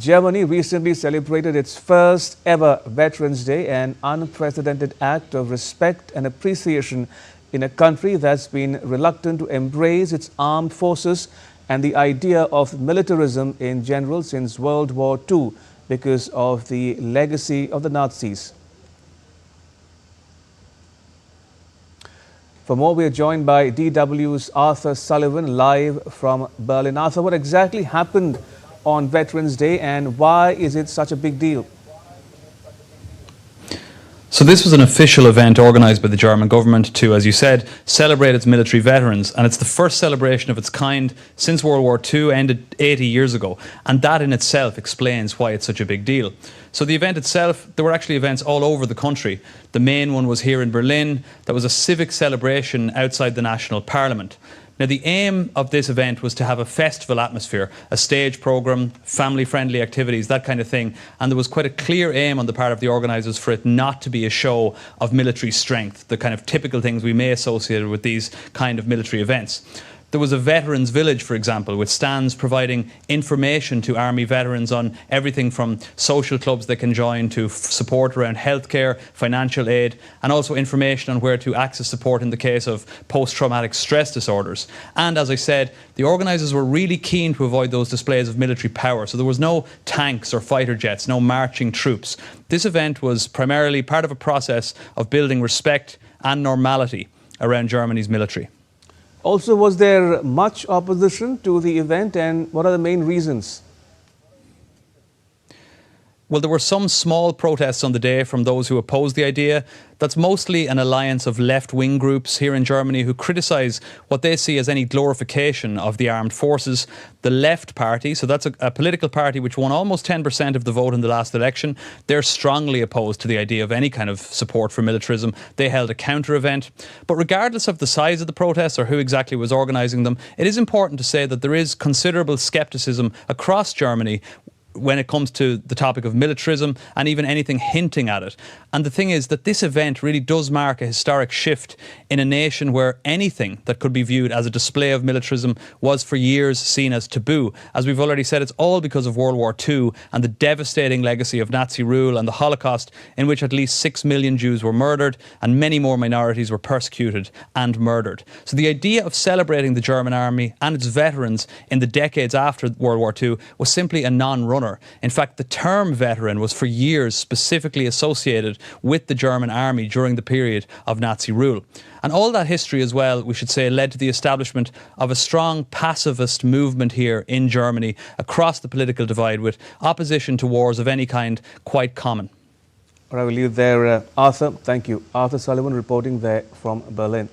Germany recently celebrated its first ever Veterans Day, an unprecedented act of respect and appreciation in a country that's been reluctant to embrace its armed forces and the idea of militarism in general since World War II because of the legacy of the Nazis. For more, we are joined by DW's Arthur Sullivan live from Berlin. Arthur, what exactly happened on Veterans Day and why is it such a big deal? So this was an official event organised by the German government to, as you said, celebrate its military veterans. And it's the first celebration of its kind since World War II ended 80 years ago. And that in itself explains why it's such a big deal. So the event itself, there were actually events all over the country. The main one was here in Berlin. That was a civic celebration outside the National Parliament. Now, the aim of this event was to have a festival atmosphere, a stage programme, family-friendly activities, that kind of thing. And there was quite a clear aim on the part of the organisers for it not to be a show of military strength, the kind of typical things we may associate with these kind of military events. There was a veterans village, for example, with stands providing information to army veterans on everything from social clubs they can join to support around healthcare, financial aid, and also information on where to access support in the case of post-traumatic stress disorders. And as I said, the organisers were really keen to avoid those displays of military power. So there was no tanks or fighter jets, no marching troops. This event was primarily part of a process of building respect and normality around Germany's military. Also, was there much opposition to the event and what are the main reasons? Well, there were some small protests on the day from those who opposed the idea. That's mostly an alliance of left-wing groups here in Germany who criticise what they see as any glorification of the armed forces. The Left Party, so that's a political party which won almost 10% of the vote in the last election, they're strongly opposed to the idea of any kind of support for militarism. They held a counter-event. But regardless of the size of the protests or who exactly was organising them, it is important to say that there is considerable scepticism across Germany when it comes to the topic of militarism and even anything hinting at it. And the thing is that this event really does mark a historic shift in a nation where anything that could be viewed as a display of militarism was for years seen as taboo. As we've already said, it's all because of World War II and the devastating legacy of Nazi rule and the Holocaust, in which at least 6 million Jews were murdered and many more minorities were persecuted and murdered. So the idea of celebrating the German army and its veterans in the decades after World War II was simply a non-runner. In fact, the term veteran was for years specifically associated with the German army during the period of Nazi rule. And all that history as well, we should say, led to the establishment of a strong pacifist movement here in Germany across the political divide, with opposition to wars of any kind quite common. All right, we'll leave there, Arthur. Thank you. Arthur Sullivan reporting there from Berlin.